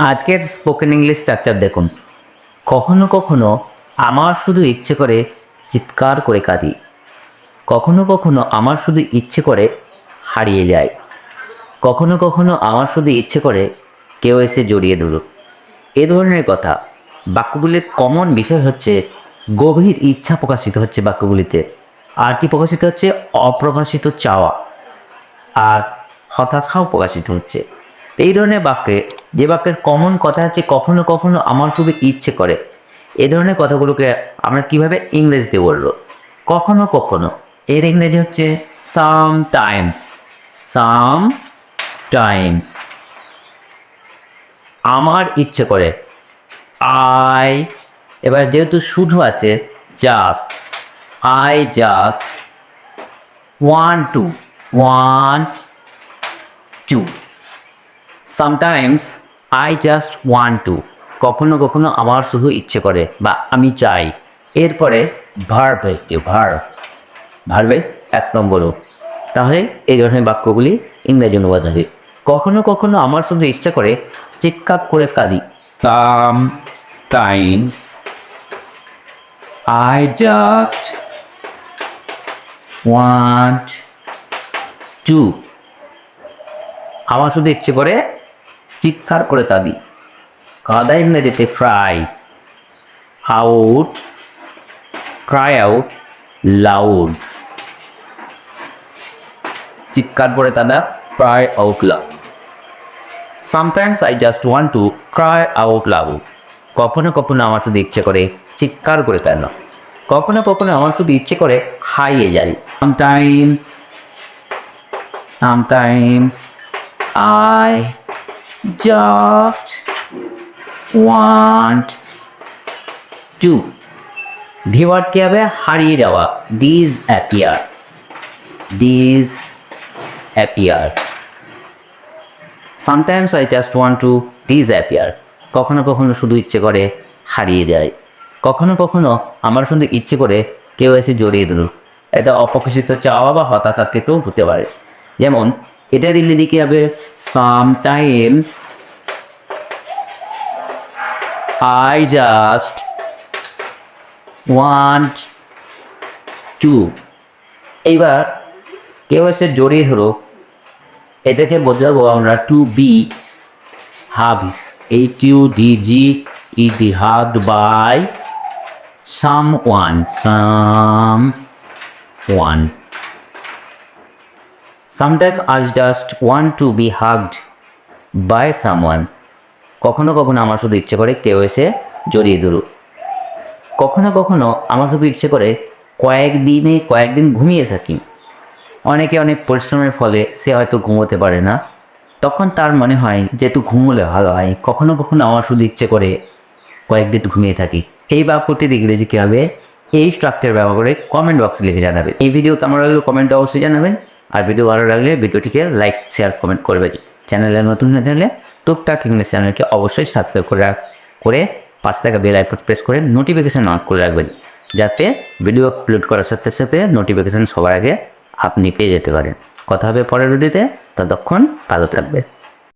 আজকের spoken English structure দেখুন। কখনো কখনো আমার শুধু ইচ্ছে করে চিৎকার করে কাঁদি। কখনো কখনো আমার শুধু ইচ্ছে করে হারিয়ে যায়। কখনো কখনো আমার শুধু ইচ্ছে করে কেউ এসে জড়িয়ে ধরুক। এ ধরনের কথা। বাক্যগুলির কমন বিষয় হচ্ছে গভীর ইচ্ছা প্রকাশিত হচ্ছে বাক্যগুলিতে, আর কি প্রকাশিত হচ্ছে? অপ্রকাশিত চাওয়া আর হতাশাও প্রকাশিত হচ্ছে। তো এই ধরনের বাক্যে যে বাক্যের কমন কথা হচ্ছে কখনো কখনো আমার শুধু ইচ্ছে করে, এই ধরনের কথাগুলোকে আমরা কিভাবে ইংরেজিতে বলবো? কখনো কখনো এর ইংরেজি হচ্ছে সামটাইমস। সামটাইমস। আমার ইচ্ছে করে আই, এবার যেহেতু শুধু আছে just, I just want to. Sometimes I just want to, কখনো কখনো আমার শুধু ইচ্ছে করে বা আমি চাই। এরপরে ভার্ব, ভার্বে 1 নম্বর। তাহলে এই ধরনের বাক্যগুলি ইংরেজি অনুবাদ হবে। কখনো কখনো আমার শুধু ইচ্ছে করে চিৎকার করে কাঁদি। Sometimes I just want to, আমার শুধু ইচ্ছে করে চিৎকার করে কাঁদি। কাঁদা ইংরেজিতে ক্রাই আউট লাউড। চিৎকার করে কাঁদা, Cry out loud. Sometimes I just want to cry out loud, কখনো কখনো আমার শুধু ইচ্ছে করে চিৎকার করে কাঁদা। কখনো কখনো আমার শুধু ইচ্ছে করে হারিয়ে যাই। Sometimes I just want to, ভিওয়ার্ড কি হবে? হারিয়ে যাওয়া। disappear। Sometimes I just want to disappear, কখনো কখনো শুধু ইচ্ছে করে হারিয়ে যায়। কখনো কখনো আমার শুধু ইচ্ছে করে কেউ এসে জড়িয়ে দিল। এটা অপ্রকাশিত চাওয়া বা হতাশা থেকেও হতে পারে। যেমন এটার ইংরেজি কি হবে? Sometimes I just want to। এইবার কেউ এসে জড়িয়ে হলো, এটাকে বোঝাবো আমরা টু বি হাভড, HUDGED, হাভড by someone। Sometimes I just want to be hugged by someone, কখনো কখনো আমার শুধু ইচ্ছে করে কেউ এসে জড়িয়ে ধরুক। কখনো কখনো আমার শুধু ইচ্ছে করে কয়েকদিন ঘুমিয়ে থাকি। অনেকে অনেক পরিশ্রমের ফলে সে হয়তো ঘুমোতে পারে না, তখন তার মনে হয় যে একটু ঘুমোলে ভালো হয়। কখনো কখনো আমার শুধু ইচ্ছে করে কয়েকদিন ঘুমিয়ে থাকি। এই বাক্যটির ইংরেজি কী হবে? এই স্ট্রাকচার ব্যবহার করে কমেন্ট বক্সে লিখে জানাবেন। এই ভিডিও কেমন লাগলে কমেন্ট অবশ্যই জানাবেন, আর ভিডিও ভালো লাগলে ভিডিওটিকে লাইক শেয়ার কমেন্ট করবেন। চ্যানেলে নতুন হয়ে থাকলে টুকটাক ইংলিশ চ্যানেলকে অবশ্যই সাবস্ক্রাইব করে পাশে থাকা বেল আইকন প্রেস করে নোটিফিকেশান অন করে রাখবেন, যাতে ভিডিও আপলোড করার সাথে সাথে নোটিফিকেশান সবার আগে আপনি পেয়ে যেতে পারেন। কথা হবে পরের ভিডিওতে, ততক্ষণ ভালো থাকবে।